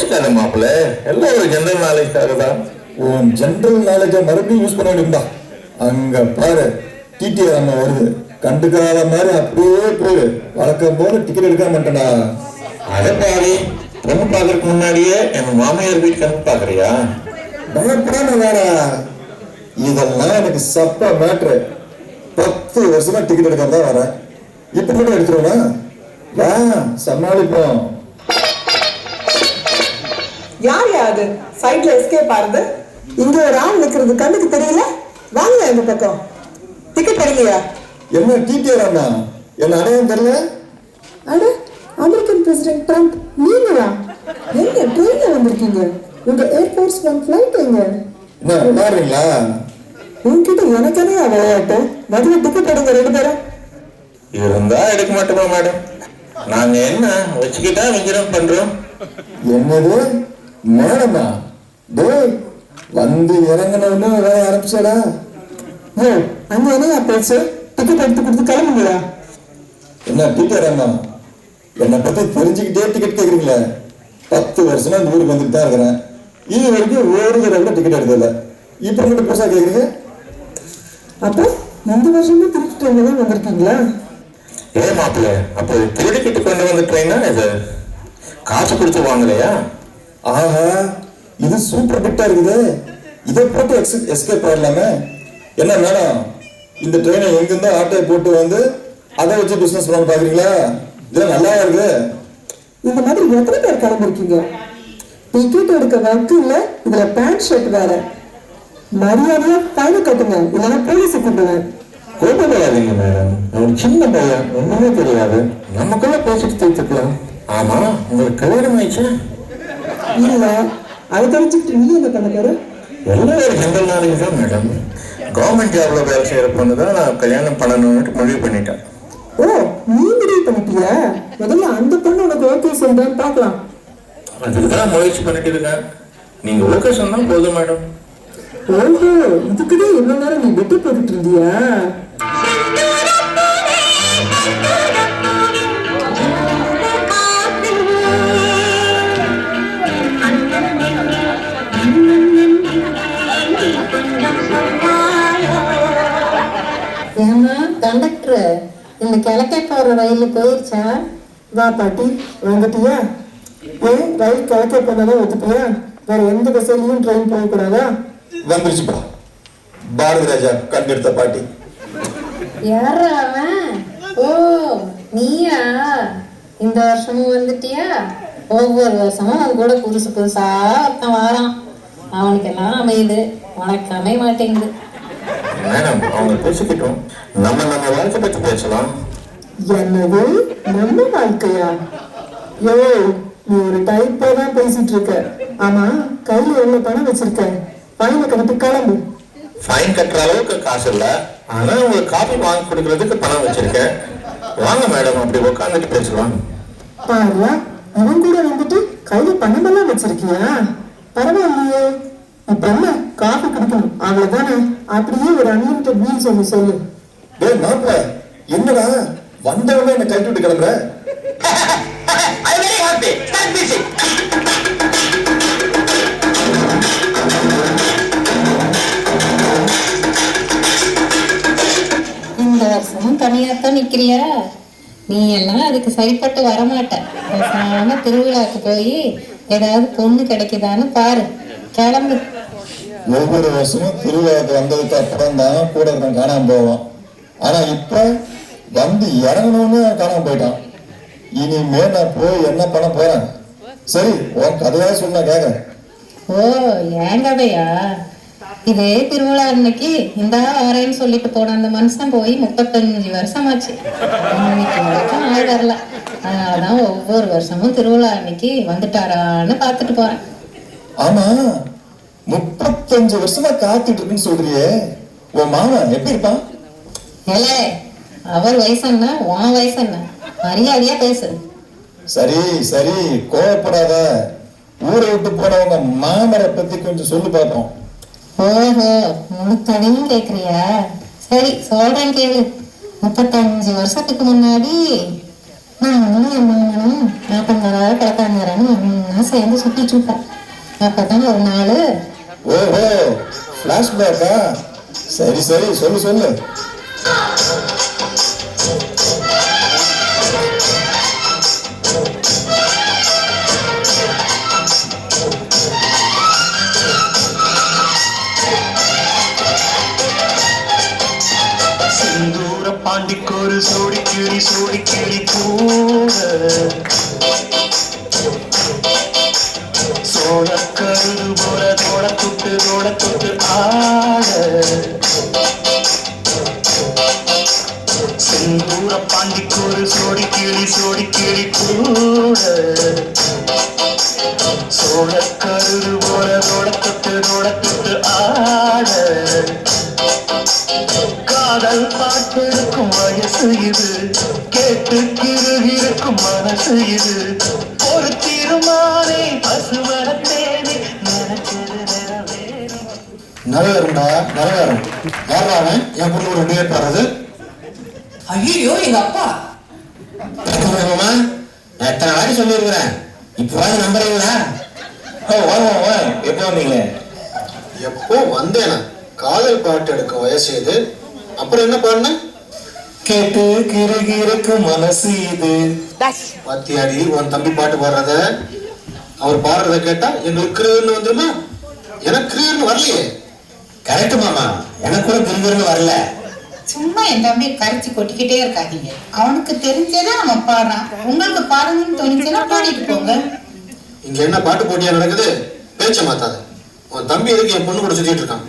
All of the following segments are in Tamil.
கோச்சுக்காத மாப்பிள்ள, எல்லாம் ஒரு ஜெனரல் நாலேஜ்க்காக தான். உன் ஜெனரல் நாலேஜை மறுபடியும் யூஸ் பண்ண வேண்டியதா? அங்க பாரு, டிடிஆர் அம்மா வருது, கண்டுக்காத மாதிரி அப்படியே போயிடு. வழக்கம் போல டிக்கெட் எடுக்க மாட்டேன்டா. அதை பாரு, பொண்ணு பார்க்கறதுக்கு முன்னாடியே என் மாமியார் வீட்டுக்கு அனுப்பி பார்க்குறியா? பயப்படாம வேற. இதெல்லாம் எனக்கு சப்ப மேட்ரு. 10 வருஷமா டிக்கெட் எடுக்காம தான் வரேன். இப்ப கூட எடுத்துருவா, வா சமாளிப்போம். யார் யாது சைட்ல எஸ்கேப் ஆறுது? இங்க ஒரு ஆள் நிக்கிறது கண்ணுக்கு தெரியல. வாங்க இந்த பக்கம். டிக்கெட் எடுங்கயா. என்ன டிடிஆர் அண்ணா, என்ன அடையாளம் தெரியல? அட, அமெரிக்கன் பிரசிடென்ட் ட்ரம்ப் நீங்களா? எங்க ட்ரெயின்ல வந்திருக்கீங்க? உங்க ஏர்ஃபோர்ஸ் ஒன் ஃபிளைட் எங்க? என்ன விளையாடுறீங்களா? உங்ககிட்ட எனக்கானே விளையாட்டு. முதல்ல டிக்கெட் எடுங்க 2 பேரும். இருந்தா எடுக்க மாட்டோமா மேடம்? நாங்க என்ன வச்சுக்கிட்டா விஜயம் பண்றோம். என்னது மேடமா? டேய், வந்து இறங்கினு வேலை ஆரம்பிச்சாடா. ஓ, அங்க என்னையா பேச்சு? டிக்கெட் எடுத்து கொடுத்து கிளம்புங்களா? என்ன டிடிஆர் அண்ணா, என்னை பத்தி தெரிஞ்சுக்கிட்டே டிக்கெட் கேட்குறீங்களே? 10 வருஷமா இந்த ஊருக்கு வந்துட்டு தான் இருக்கிறேன். இது வரைக்கும் ஒரு தடவை கூட டிக்கெட் எடுத்ததில்ல. இப்போ மட்டும் புதுசாக கேட்குறீங்க? அப்போ 2 வருஷமா திருச்சி ட்ரெயின்ல தான் வந்திருக்கீங்களா? ஏன் மாப்பிள்ள, அப்போ திருடிக்கிட்டு கொண்டு வந்த ட்ரெயினா இது? காசு கொடுத்து வாங்கலையா? ஆஹா, இது சூப்பர் பிட்டா இருக்குது. இதை போட்டு எஸ்கேப் ஆகலாமே. என்ன மேடம், இந்த ட்ரெயினை எங்கிருந்தோ ஆட்டோயை போட்டு வந்து அதை வச்சு பிசினஸ் பண்ண பாக்குறீங்களா? இதெல்லாம் நல்லா இருக்குது. இந்த மாதிரி எத்தனை பேர் கிளம்பிருக்கீங்க? டிக்கெட் எடுக்க வக்கு இல்ல, இதுல பேண்ட் ஷர்ட் வேற. மரியாதையா ஃபைன் கட்டுங்க, இல்லைன்னா போலீஸை கூப்பிடுவேன். கோபப்படாதீங்க மேடம், ஒரு சின்ன பையன், ஒண்ணுமே தெரியாது. நமக்குள்ள பேசிட்டு தீர்த்துக்கலாம். ஆமா, உங்களுக்கு கல்யாணம் ஆயிடுச்சா? இல்ல, அதை தெரிஞ்சுக்கிட்டு நீ என்ன பண்ண போற? எல்லாம் ஒரு ஜெனரல் நாலேஜ் தான் மேடம். கவர்மெண்ட் ஜாப்ல வேலை செய்யற பொண்ணு தான் நான் கல்யாணம் பண்ணணும்னு முடிவு பண்ணிட்டேன். ஓ, நீ முடிவு பண்ணிட்டியா? முதல்ல அந்த பொண்ணு உனக்கு ஓகே சொல்றான்னு பார்க்கலாம். அதுக்குதான் முயற்சி பண்ணிட்டு இருக்கேன். நீங்க ஓகே சொன்னா போதும் மேடம். ஓஹோ, இதுக்குதான் இவ்வளவு நேரம் நீ வெட்டு போட்டுட்டு இருந்தியா? ஏமா கண்டக்டர், இந்த கிழக்கே போற ரயில் போயிருச்சா? வா பாட்டி, வந்துட்டியா? ஏன் ரயில் கிழக்கே போனதான் ஒத்துப்பியா? வேற எந்த பஸ்லையும் ட்ரெயின் போகக்கூடாதா? வந்துருச்சுப்பா பாரதி ராஜா கண்டெடுத்த பாட்டி. யாரா அவன்? ஓ, நீயா? இந்த வருஷமும் வந்துட்டியா? ஒவ்வொரு வருஷமும் அவன் கூட புதுசு புதுசா ஒருத்தன் வாரான். அவனுக்கு எல்லாம் அமையுது, உனக்கு அமைய மாட்டேங்குது. மேடம், அவங்க பேசிக்கிட்டோம். நம்ம வாழ்க்கை பத்தி பேசலாம். என்னது நம்ம வாழ்க்கையா? யோ, நீ ஒரு டைப்பா தான் பேசிட்டு இருக்க. ஆமா, கையில எவ்வளவு பணம் வச்சிருக்க? பணம் கணக்கு கிளம்பு. ஃபைன் கட்டுற அளவுக்கு காசு இல்ல, ஆனா உங்களுக்கு காபி வாங்கி கொடுக்கறதுக்கு பணம் வச்சிருக்கேன். வாங்க மேடம், அப்படி உட்காந்துட்டு பேசலாம். பாருயா, அவன் கூட வந்துட்டு கையில பணம் எல்லாம் வச்சிருக்கியா? பரவாயில்லையே. இப்ப என்ன, காஃபி குடிக்கணும் அவ்வளவுதானே? அப்படியே ஒரு அன்லிமிட்டட் மீல்ஸ் ஒன்று சொல்லு. டேய் மாப்பிள்ள, என்னடா வந்தவங்க என்ன கழட்டி விட்டு கிளம்புற? இந்த வருஷமும் தனியாத்தான் நிக்கிறியா? நீ எல்லாம் அதுக்கு சரிப்பட்டு வரமாட்ட. பேசாம திருவிழாக்கு போய் ஏதாவது பொண்ணு கிடைக்குதான்னு பாரு, கிளம்பு. ஒவ்வொரு வருஷமும் திருவிழாவுக்கு வந்ததுக்கு அப்புறம் தான் கூட இருக்க காணாம போவோம். ஆனா இப்ப வந்து இறங்கணும்னு காணாம போயிட்டான். இனிமே நான் போய் என்ன பண்ண போறேன்? சரி, உன் கதையா சொன்ன கேக்குறேன். ஓ, ஏன் கதையா? இதே திருவிழா அன்னைக்கு இந்த வரேன்னு சொல்லிட்டு போன அந்த மனுஷன் போய் 35 வருஷமாச்சு. இன்னைக்கு வரைக்கும் ஆள் வரல. அதனாலதான் ஒவ்வொரு வருஷமும் திருவிழா அன்னைக்கு வந்துட்டாரான்னு பாத்துட்டு போறேன். ஆமா, 35 வருஷமா காத்துட்டு இருக்குன்னு சொல்றியே, உன் மாமன் எப்படி இருப்பான்? ஏலே, அவர் வயசு என்ன, உன் வயசு என்ன? மரியாதையா பேசு. சரி சரி, கோவப்படாத. ஊரை விட்டு போனவங்க மாமரை பத்தி கொஞ்சம் சொல்லி பார்ப்போம். ஓஹோ, முழுத்ததையும் கேக்குறியா? சரி, சொல்றேன் கேளு. 35 வருஷத்துக்கு முன்னாடி நானும் என் மாமனும் நாப்பங்காரா கிழக்காங்காரான்னு ஒன்னா சேர்ந்து சுத்திட்டு இருப்போம். அப்பதான் ஒரு நாள் ஓஹோ, ஃப்ளாஷ்பேக்கா? சரி சரி, சொல்லு சொல்லு. செந்தூர பாண்டிக்கொரு சோடி கிளி கூட சோழக்கருது போல தோட தொட்டு ஆட செந்தூர பாண்டிக்கொரு சோடி கிளி கூட சோழக்கருது போல தோட தொட்டு ஆட காதல் பாட்டிருக்கும் வயசு இது, கேட்டு கிருகிருக்கும் மனசு இது, ஒரு தீர்மானே பசுவர தேடி நினைச்சது நிறைவேறும். நல்ல நல்ல யாரா அவன் என் பொண்ணு ஒரு ரெண்டு பேர் பாடுறது? ஐயோ எங்க அப்பா. மாமா, நான் எத்தனை வாரி சொல்லியிருக்கிறேன், இப்போ நம்புறீங்களா? எப்போ வந்தீங்க? எப்போ வந்தேனா? காதல் பாட்டு எடுக்க வயசு இது, அப்புறம் என்ன பாடின? கேட்டு கிருகிருக்கு மனசு இது. பாத்தியாடி உன் தம்பி பாட்டு பாடுறத, அவர் பாடுறத கேட்டா எங்களுக்கு கிருன்னு வந்துருமா? எனக்கு கிருன்னு வரலையே. கரெக்ட் மாமா, எனக்கு கூட கிருன்னு வரல. சும்மா என் தம்பி கரைச்சி கொட்டிக்கிட்டே இருக்காதீங்க. அவனுக்கு தெரிஞ்சதை அவன் பாடுறான், உங்களுக்கு பாடணும்னு தோணிச்சுன்னா பாடிட்டு போங்க. இங்க என்ன பாட்டு போட்டியா நடக்குது? பேச்ச மாத்தாத. உன் தம்பி எதுக்கு என் பொண்ணு கூட சுத்திட்டு இருக்கான்?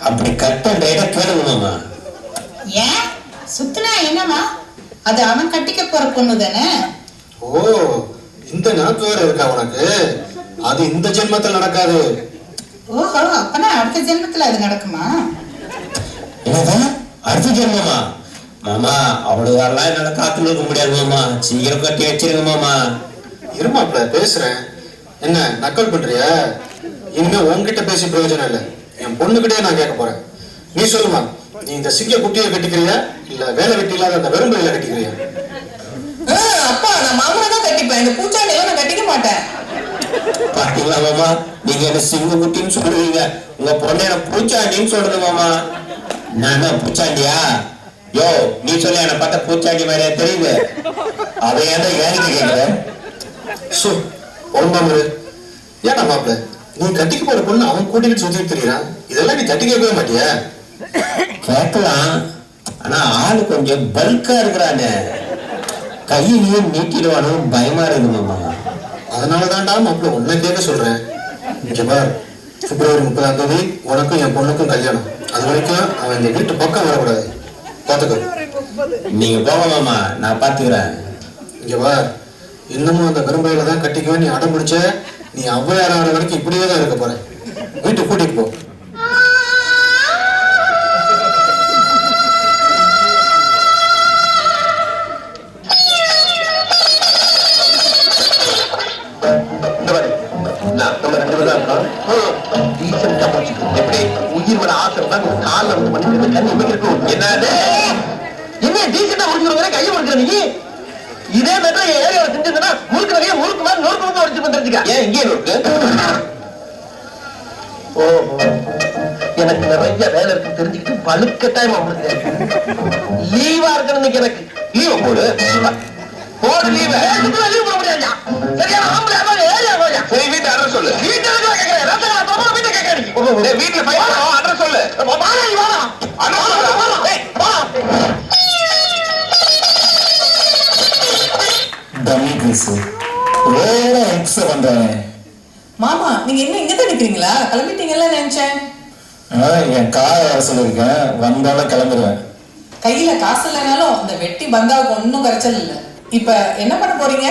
அப்படி கட்ட டைட்டா கேளுங்க மாமா. ஏன் சுத்துனா என்னமா? அது அவன் கட்டிக்க போற பொண்ணு தானே. ஓ, இந்த நினைப்பு வேற இருக்கா உனக்கு? அது இந்த ஜென்மத்தில் நடக்காது. ஓஹோ, அப்பனா அடுத்த ஜென்மத்துல அது நடக்குமா? என்னதான் அடுத்த ஜென்மமா? மாமா, அவ்வளவுதான் என்னால காத்துல இருக்க முடியாது மாமா, சீக்கிரம் கட்டி வச்சிருங்க மாமா. இருமாப்ல பேசுறேன், என்ன நக்கல் பண்றியா? இனிமே உன்கிட்ட பேசி பிரயோஜனம் இல்லை, என் பொண்ணுகிட்டே நான் கேட்க போறேன். நீ சொல்லுமா, நீ இந்த சிங்க குட்டியை கட்டிக்கிறியா இல்ல வேலை வெட்டி இல்லாத அந்த வெறும்பையில கட்டிக்கிறியா? அப்பா, நான் மாமனை தான் கட்டிப்பேன், இந்த பூச்சாண்டியெல்லாம் நான் கட்டிக்க மாட்டேன். பாத்தீங்களா மாமா, நீங்க என்ன சிங்க குட்டின்னு சொல்றீங்க, உங்க பொண்ணு என்ன பூச்சாண்டின்னு சொல்றது மாமா. நான் பூச்சாண்டியா? யோ, நீ சொல்ல என்ன பார்த்தா பூச்சாண்டி மாதிரியா தெரியுது? அதை ஏன் ஏறிட்டு கேட்குற? பொண்ணு ஏன்னா மாப்பிள்ள, நீ கட்டிக்க போற பொண்ணு அவன் கூட்டிகிட்டு சுத்திட்டு தெரியுறான், இதெல்லாம் நீ தட்டி கேட்கவே மாட்டியா? கேட்கலாம், ஆனா ஆளு கொஞ்சம் பல்கா இருக்கிறானே, கையிலையும் நீட்டிடுவானு பயமா இருக்கு மாமா. அதனாலதான்டா மாப்பிள்ள உன்னை கேட்க சொல்றேன். இங்க பார், பிப்ரவரி 30ஆம் தேதி உனக்கும் என் பொண்ணுக்கும் கல்யாணம். அது வரைக்கும் அவன் இந்த வீட்டு பக்கம் வரக்கூடாது, பாத்துக்கோ. நீங்க போக மாமா, நான் பாத்துக்கிறேன். இங்க பார், இன்னமும் அந்த கரும்பையில தான் கட்டிக்குவேன் நீ அடம் பிடிச்ச, நீ ஔவையார் ஆகிற வரைக்கும் இப்படியே தான் இருக்க போற. வீட்டுக்கு கூட்டிட்டு போ. உயிர் வர ஆசை கால வந்து கண்ணி இருக்கும். என்னது என்ன டீசெண்டா முடிஞ்சிருக்கிற கையை முடிக்கிற நீ? இதே மாதிரி ஏரியாவில் செஞ்சிருந்தா முறுக்கு நிறைய முறுக்கு மாதிரி நொறுக்கு அடிச்சு வந்துருச்சுக்க. ஏன் இங்கே நொறுக்கு? ஓஹோ, எனக்கு நிறைய வேலை இருக்கு தெரிஞ்சுக்கிட்டு பழுக்கட்டாயமா முடிக்கிறேன். லீவா இருக்கணும் எனக்கு. லீவ போடு போடு, லீவ லீவ் போட முடியாது. சரியா ஆம்பளை ஏரியா போயா? சரி, வீட்டு அட்ரஸ் சொல்லு. வீட்டு கேட்கிறேன், வீட்டை கேட்கிறேன். வீட்டுல போய் அட்ரஸ் சொல்லு. மாமா, நீங்க என்ன இங்கதான் நிக்கிறீங்களா? கிளம்பிட்டீங்கல்ல நினைச்சேன். என் கார் வர சொல்லியிருக்கேன், வந்தாலும் கிளம்பிடுவேன். கையில காசு இல்லைனாலும் இந்த வெட்டி பந்தாவுக்கு ஒன்னும் கரைச்சல் இல்ல. இப்ப என்ன பண்ண போறீங்க?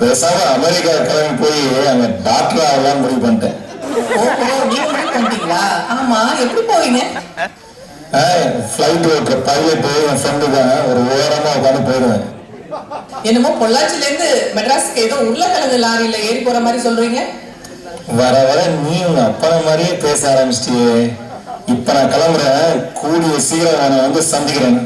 பேசாம அமெரிக்கா கிளம்பி போய் அங்க டாக்டர் ஆகலாம் முடிவு பண்ணிட்டேன். ஓஹோ, நீங்க முடிவு பண்ணிட்டீங்களா? ஆமா, எப்படி போவீங்க? ஃபிளைட் ஓட்டுற பைலட் என் ஃப்ரெண்டு தான், ஒரு ஓரமா உட்காந்து போயிடுவேன். என்னமோ பொள்ளாச்சில இருந்து மெட்ராஸுக்கு ஏதோ உருளைக்கிழங்கு லாரியில ஏறி போற மாதிரி சொல்றீங்க. வர வர நீ உங்க அப்பா மாதிரியே பேச ஆரம்பிச்சிட்டியே. இப்ப நான் கிளம்புறேன், கூடிய சீக்கிரம் நான் வந்து சந்திக்கிறேன்.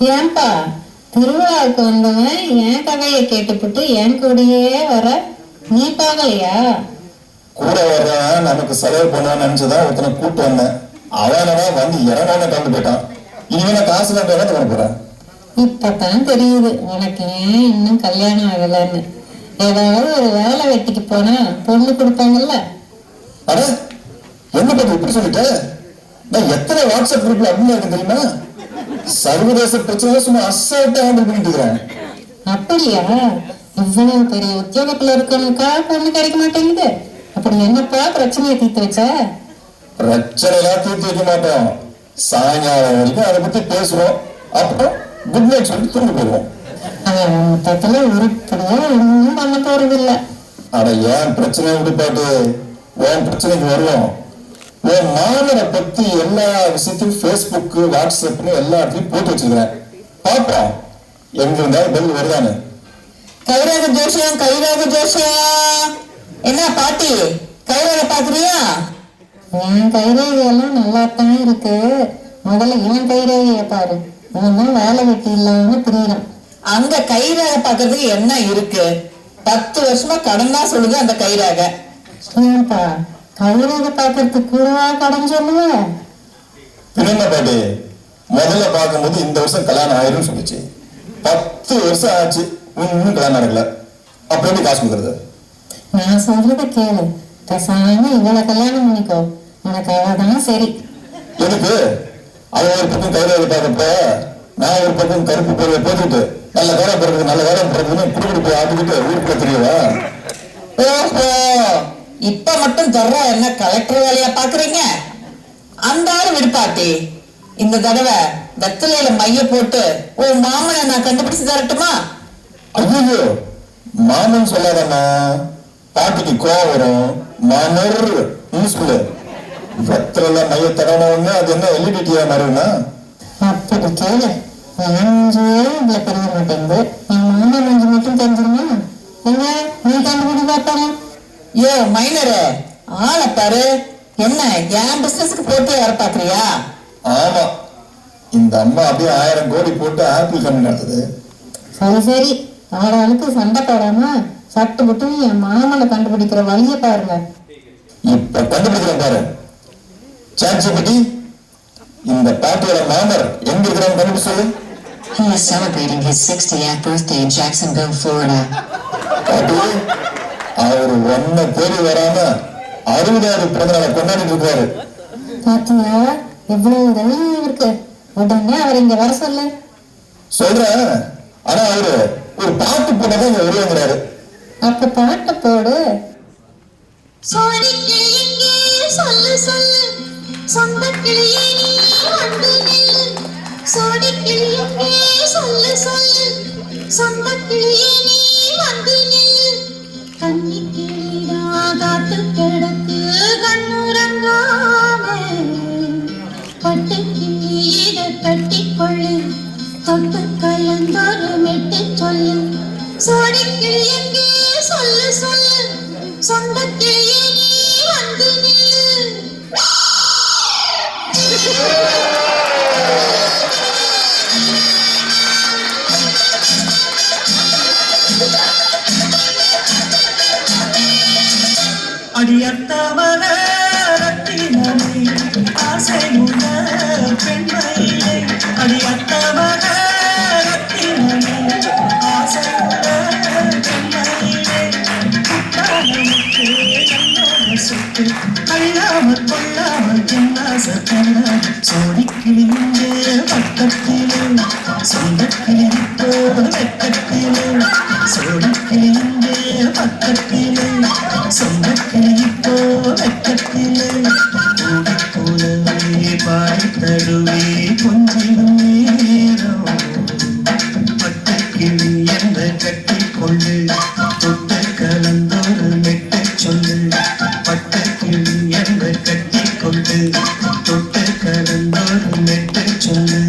ஏன்பா திருவிழாவுக்கு வந்தவன் என் கதையை கேட்டுப்புட்டு என் கூடயே வர நீ பார்க்கலையா? கூட வர்றவன் நமக்கு செலவு பண்ணுவான்னு நினைச்சுதான் ஒருத்தனை கூப்பிட்டு வந்தேன். அவனவா வந்து இறங்காம கலந்து போயிட்டான். இனிமே காசு தான் என்ன பண்ண போறேன்? இப்பதான் தெரியுது உனக்கு ஏன் இன்னும் கல்யாணம் ஆகலன்னு. ஏதாவது ஒரு வேலை வெட்டிக்கு போனா பொண்ணு கொடுப்பாங்கல்ல. அட என்ன பண்ண இப்படி சொல்லிட்ட? நான் எத்தனை வாட்ஸ்அப் குரூப்ல அட்மின் இருக்கு தெரியுமா? சர்வதேச பிரச்சனை சும்மா அசால்ட்டா ஹேண்டில் பண்ணிட்டு இருக்கிறேன். அப்படியா? இவ்வளவு பெரிய உத்தியோகத்துல இருக்கணுக்கா பொண்ணு கிடைக்க மாட்டேங்குது. அப்படி என்னப்பா பிரச்சனையை தீர்த்து வச்ச? பிரச்சனை எல்லாம் தீர்த்து வைக்க மாட்டோம். சாயங்காலம் வரைக்கும் அதை பத்தி பேசுறோம். அப்புறம் குட் நைட் சொல்லிட்டு தூங்க போவோம். அவன் மொத்தத்துல உருப்படியா ஒன்னும் பண்ண போறது இல்ல. அட ஏன் பிரச்சனை விடுபாட்டு உன் பிரச்சனைக்கு வருவோம். உன் மாமனை பத்தி எல்லா விஷயத்தையும் Facebook வாட்ஸ்அப்னு எல்லா இடத்துலயும் போட்டு வச்சிருக்கிறேன். பாப்போம் எங்க இருந்தாலும் பெல் வருதானு. கைராக ஜோஷியம், கைராக ஜோஷியம். என்ன பாட்டி கைராக பாக்குறியா? என் கைரேகை எல்லாம் நல்லா தான் இருக்கு. முதல்ல என் கைரேகைய பாரு. இவன் வேலை வெட்டி இல்லாம திரியறான். அங்க கைராக பாக்குறதுக்கு என்ன இருக்கு? 10 வருஷமா கடன் தான் சொல்லுது அந்த கைராக. ஏன்பா கைரேகை பாக்குறதுக்கு கூடவா கடன் சொல்லுவ? பின்ன பாட்டி முதல்ல பார்க்கும்போது இந்த வருஷம் கல்யாணம் ஆயிரும் சொல்லிச்சு. 10 வருஷம் ஆச்சு இன்னும் கல்யாணம் நடக்கல. அப்புறம் எப்படி காசு கொடுக்கறது? நான் சொல்றத கேளு. பேசாம இவளை கல்யாணம் பண்ணிக்கோ. உனக்கு அவதான் சரி. எனக்கு அவன் ஒரு பக்கம் கைரேகை பார்க்கப்ப நான் ஒரு பக்கம் கருப்பு பொருளை போட்டுக்கிட்டு நல்ல வேலை போடுறது நல்ல வேலை போடுறதுன்னு குடுக்குடுப்பு ஆட்டுக்கிட்டு ஊருக்குள்ள தெரியவா? ஓஹோ, இப்ப மட்டும் தர்ற என்ன கலெக்டர் வேலையா பாக்குறீங்க? அந்த ஆளு விடுப்பாட்டி. இந்த தடவை வெத்தலையில மைய போட்டு உன் மாமனை நான் கண்டுபிடிச்சு தரட்டுமா? ஐயோ மாமன் சொல்லாதம்மா, பாட்டிக்கு கோவம் வரும். மாமர் யூஸ்ஃபுல்லு வெத்தல மைய தரணும்னு அது என்ன எல்இடிடியா மாறுனா? அப்படி கேளு. நஞ்சே இவ்வளவு தெரிய மாட்டேங்குது. என் மாமா நஞ்சு மட்டும் தெரிஞ்சிருமா? எங்க நீ கண்டுபிடி பார்ப்பாங்க. யோ மைனரு, ஆளை பாரு. என்ன என் பிசினஸ்க்கு போட்டு வர பாக்குறியா? ஆமா, இந்த அம்மா அப்படியே 1000 கோடி போட்டு ஆப்பிள் கம்பெனி நடத்துது. சரி சரி, ஆளாளுக்கு சண்டை போடாம சட்டு புட்டு என் மாமனை கண்டுபிடிக்கிற வழிய பாருங்க. இப்ப கண்டுபிடிக்கிறேன் பாரு. சாட்சிபதி, இந்த பாட்டியோட மாமர் எங்க இருக்கிறான்னு கண்டுபிடிச்சு சொல்லு. He is celebrating his 60th birthday in Jacksonville, Florida. பாட்டி, அவர் ஒன்ன தேடி வராம 60வது பிறந்த நாளை கொண்டாடிட்டு இருக்காரு. பாத்தியா எவ்வளவு தைரியம் இருக்கு. உடனே அவர் இங்க வர சொல்லு. சொல்றேன், ஆனா அவரு ஒரு பாட்டு போட்டதான் இங்க வருவாங்கிறாரு. அப்ப பாட்டு போடு. சொல்லு சொல்லு சொந்த கிளியே நீ வந்து நில்லு. சோடி கிளியே சொல்லு சொல்லு சொந்த கிளியே நீ வந்து நில்லு. கண்ணி கிளிடா காத்து கிடக்கு கண்ணுறங்காம. பட்டு கிளியிட கட்டிக்கொள்ளு தொட்டு கலந்தொரு மெட்டு சொல்லு. சோடி கிளியே சொல்லு சொல்லு சொந்த கிளியே நீ வந்து நில்லு. அடியத்தவர ரத்தினமே ஆசையுள்ள பெண்மையிலே. அடியத்தவர ரத்தினமே ஆசையுள்ள பெண்மையிலே. குட்டாளமுக்கு நல்ல சொத்து அழியாமல் கொள்ளாமல் என்ன சத்தன. சோடிக்கிளியே பக்கத்திலே சொந்தக்கிளிப்போ வெக்கத்திலே. சோடிக்கிளியே பக்கத்திலே சொந்தக்கிளிப்போ வெக்கத்திலே. போலவே பாடி தழுவே கொஞ்சிடும் நேரம். பட்டுக்கிளி என்ற கட்டிக்கொள்ளு தொட்டு கலந்தொரு மெட்டு சொல்லு. பட்டுக்கிளி என்ற கட்டிக்கொண்டு தொட்டு கலந்தொரு மெட்டு சொல்லு.